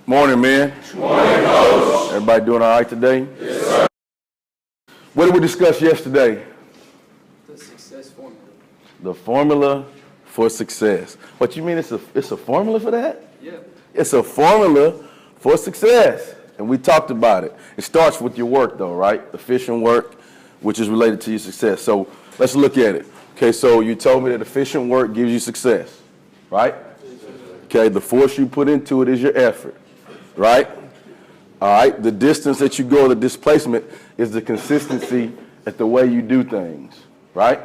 Morning, man. Morning, Coach. Everybody doing all right today? Yes, sir. What did we discuss yesterday? The success formula. The formula for success. What you mean it's a formula for that? Yeah. It's a formula for success. And we talked about it. It starts with your work though, right? Efficient work, which is related to your success. So let's look at it. Okay, so you told me that efficient work gives you success, right? Okay, the force you put into it is your effort, right? All right, the distance that you go, the displacement, is the consistency at the way you do things, right?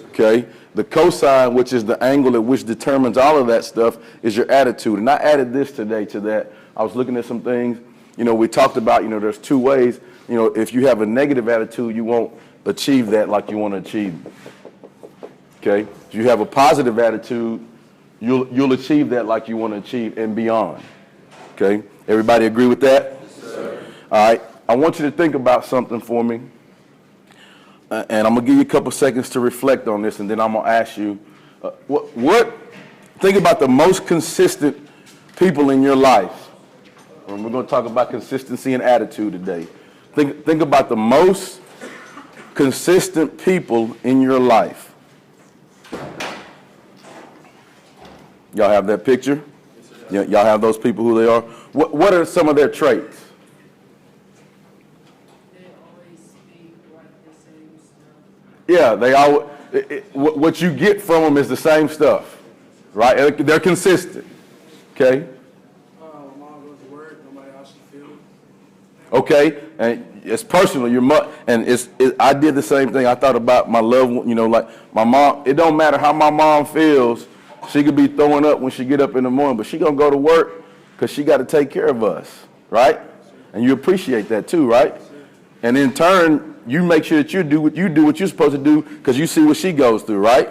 Okay, the cosine, which is the angle at which determines all of that stuff, is your attitude. And I added this today to that. I was looking at some things, we talked about, there's two ways. If you have a negative attitude, you won't achieve that like you want to achieve. Okay, if you have a positive attitude, you'll achieve that like you want to achieve and beyond. Okay, everybody agree with that? Yes, sir. All right, I want you to think about something for me. And I'm going to give you a couple seconds to reflect on this, and then I'm going to ask you, think about the most consistent people in your life. And we're going to talk about consistency and attitude today. Think about the most consistent people in your life. Y'all have that picture? Yes, y'all have those people who they are? What are some of their traits? Yeah, they all. What you get from them is the same stuff, right? They're consistent. Okay. Mom goes to work. Nobody else should feel it. Okay, and it's personal. I did the same thing. I thought about my loved one. Like my mom. It don't matter how my mom feels. She could be throwing up when she get up in the morning, but she gonna go to work because she got to take care of us, right? And you appreciate that too, right? And in turn, you make sure that you do what you're supposed to do because you see what she goes through, right?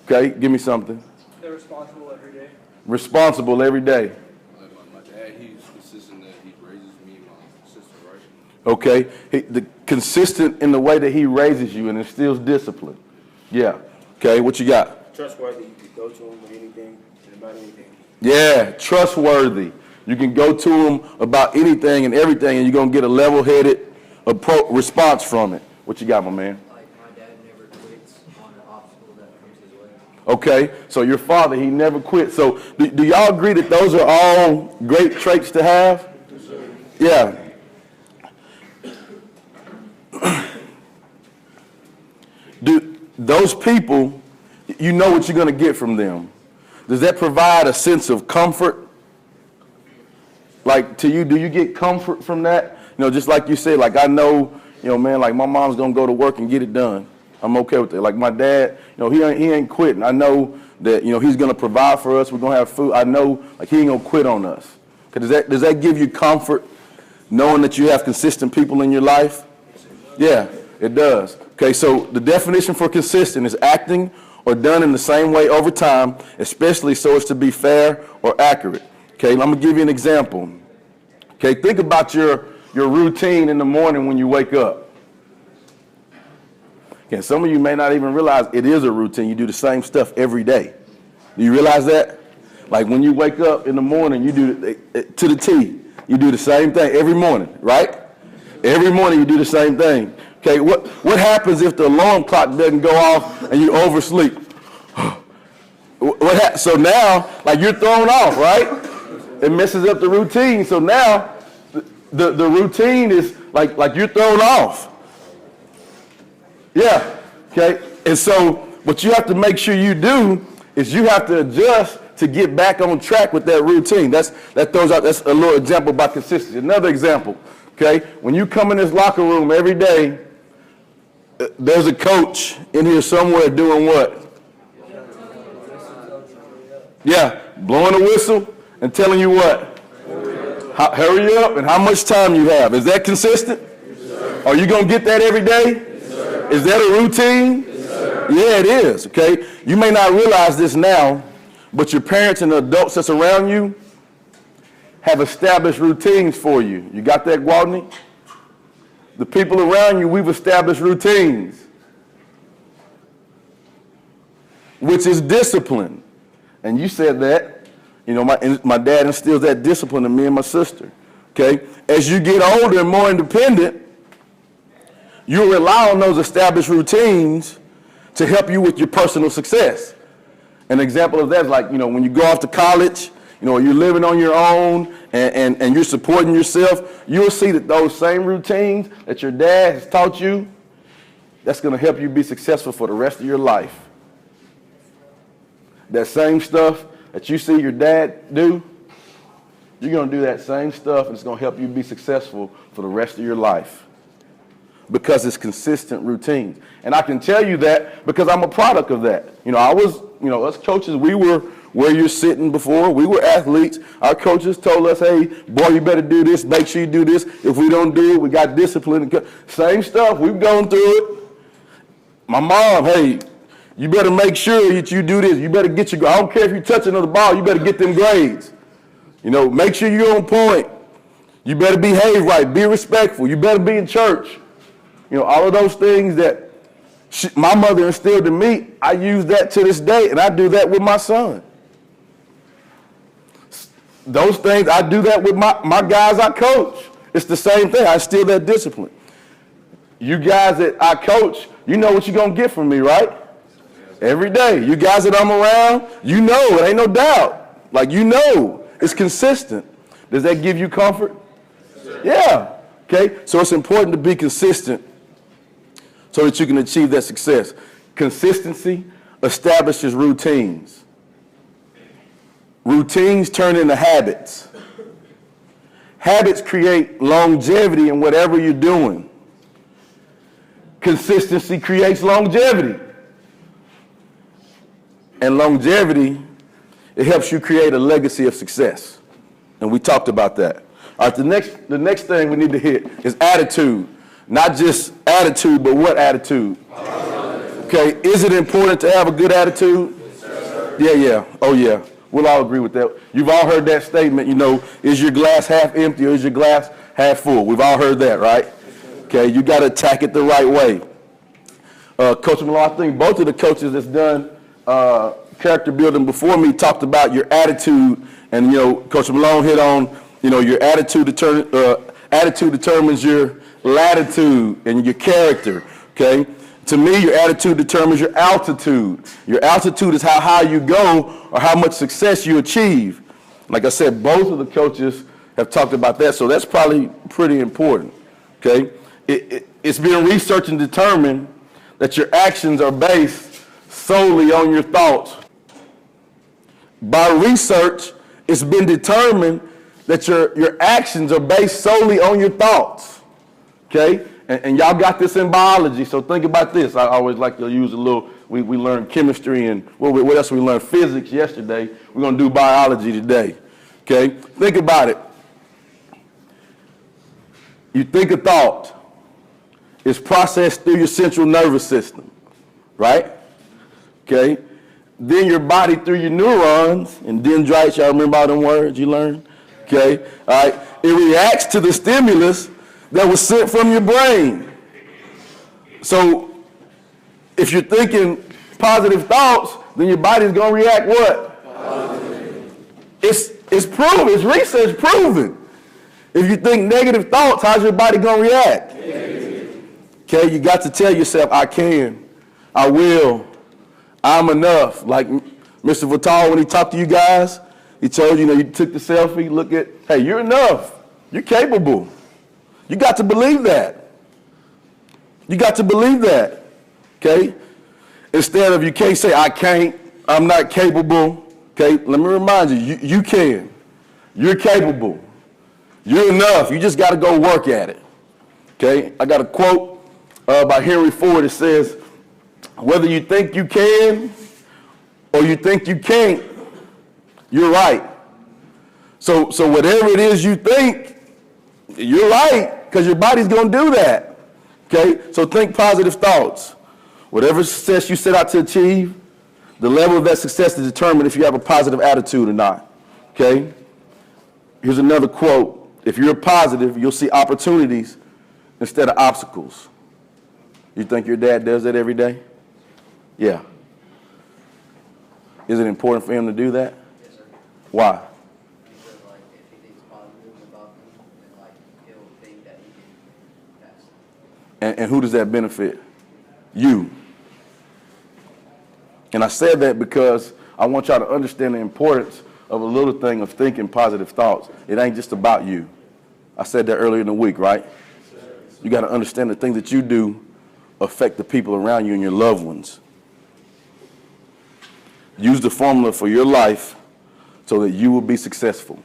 Okay, give me something. They're responsible every day. Responsible every day. My dad, he's consistent that he raises me and my sister, right? Okay, consistent in the way that he raises you and instills discipline. Yeah. Okay, what you got? Trustworthy. You can go to him with anything and about anything. Yeah, trustworthy. You can go to him about anything and everything, and you're gonna get a level-headed response from it. What you got, my man? Like my dad never quits on an obstacle that comes his way. Okay, so your father, he never quit. So do y'all agree that those are all great traits to have? Yeah. Do those people, you know what you're going to get from them. Does that provide a sense of comfort? Like to you, do you get comfort from that? Just like you said, like I know, man, like my mom's going to go to work and get it done. I'm okay with it. Like my dad, he ain't quitting. I know that, he's going to provide for us. We're going to have food. I know like he ain't going to quit on us. Does that give you comfort knowing that you have consistent people in your life? Yeah, it does. Okay, so the definition for consistent is acting or done in the same way over time, especially so as to be fair or accurate. Okay, I'm going to give you an example. Okay, think about your routine in the morning when you wake up. Okay, some of you may not even realize it is a routine. You do the same stuff every day. Do you realize that? Like when you wake up in the morning, you do to the T. You do the same thing every morning, right? Every morning you do the same thing. Okay, what happens if the alarm clock doesn't go off and you oversleep? So now, like you're thrown off, right? It messes up the routine. So now the routine is like you're thrown off. Yeah, okay? And so what you have to make sure you do is you have to adjust to get back on track with that routine. That's a little example about consistency. Another example, okay? When you come in this locker room every day, there's a coach in here somewhere doing what? Yeah, blowing a whistle and telling you what? Hurry up and how much time you have. Is that consistent? Yes, are you going to get that every day? Yes, is that a routine? Yes, yeah, it is, okay? You may not realize this now, but your parents and the adults that's around you have established routines for you. You got that, Gwaltney? The people around you, we've established routines, which is discipline. And you said that. You know, my dad instills that discipline in me and my sister. Okay? As you get older and more independent, you rely on those established routines to help you with your personal success. An example of that is like, you know, when you go off to college, you know, you're living on your own and you're supporting yourself, you'll see that those same routines that your dad has taught you, that's going to help you be successful for the rest of your life. That same stuff that you see your dad do, you're going to do that same stuff, and it's going to help you be successful for the rest of your life because it's consistent routines. And I can tell you that because I'm a product of that. You know, us coaches, we were where you're sitting before. We were athletes. Our coaches told us, hey, boy, you better do this. Make sure you do this. If we don't do it, we got discipline. Same stuff. We've gone through it. My mom, hey, you better make sure that you do this. You better get your, I don't care if you're touching the ball, you better get them grades. You know, make sure you're on point. You better behave right, be respectful. You better be in church. You know, all of those things that my mother instilled in me, I use that to this day, and I do that with my son. Those things, I do that with my guys I coach. It's the same thing. I instill that discipline. You guys that I coach, you know what you're going to get from me, right? Every day. You guys that I'm around, you know, it ain't no doubt. Like, you know, it's consistent. Does that give you comfort? Yeah. Okay? So it's important to be consistent so that you can achieve that success. Consistency establishes routines. Routines turn into habits. Habits create longevity in whatever you're doing. Consistency creates longevity. And longevity, it helps you create a legacy of success. And we talked about that. All right, the next thing we need to hit is attitude. Not just attitude, but what attitude? Okay, is it important to have a good attitude? Yeah. Oh, yeah. We'll all agree with that. You've all heard that statement, you know, is your glass half empty or is your glass half full? We've all heard that, right? Okay, you got to attack it the right way. Coach Malone, I think both of the coaches that's done character building before me talked about your attitude, and, you know, Coach Malone hit on, you know, your attitude determines your latitude and your character, okay? To me, your attitude determines your altitude. Your altitude is how high you go or how much success you achieve. Like I said, both of the coaches have talked about that, so that's probably pretty important, okay? It's been researched and determined that your actions are based solely on your thoughts. By research, it's been determined that your actions are based solely on your thoughts, okay? And y'all got this in biology, so think about this. I always like to use a little, we learned chemistry and what else we learned? Physics yesterday. We're going to do biology today, okay? Think about it. You think a thought. It's processed through your central nervous system, right? Okay? Then your body through your neurons and dendrites. Y'all remember all them words you learned? Okay? All right? It reacts to the stimulus that was sent from your brain. So if you're thinking positive thoughts, then your body's going to react what? Positive. It's proven. It's research proven. If you think negative thoughts, how's your body going to react? Negative. Okay, you got to tell yourself, I can, I will, I'm enough. Like Mr. Vital, when he talked to you guys, he told you, you took the selfie, look at, hey, you're enough. You're capable. You got to believe that. You got to believe that, okay? Instead of you can't say, I can't, I'm not capable, okay? Let me remind you, you can. You're capable. You're enough. You just got to go work at it, okay? I got a quote by Henry Ford that says, whether you think you can or you think you can't, you're right. So whatever it is you think, you're right, because your body's going to do that, okay? So think positive thoughts. Whatever success you set out to achieve, the level of that success is determined if you have a positive attitude or not, okay? Here's another quote. If you're positive, you'll see opportunities instead of obstacles. You think your dad does that every day? Yeah. Is it important for him to do that? Yes, sir. Why? Because like if he thinks positive about them, then like he'll think that he can pass. And who does that benefit? You. And I said that because I want y'all to understand the importance of a little thing of thinking positive thoughts. It ain't just about you. I said that earlier in the week, right? You got to understand the things that you do affect the people around you and your loved ones. Use the formula for your life so that you will be successful.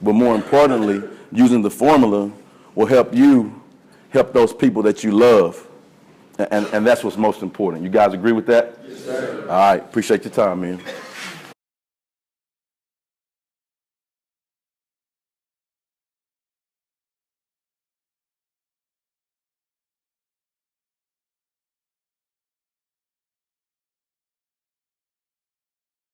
But more importantly, using the formula will help you help those people that you love. And that's what's most important. You guys agree with that? Yes, sir. All right. Appreciate your time, man.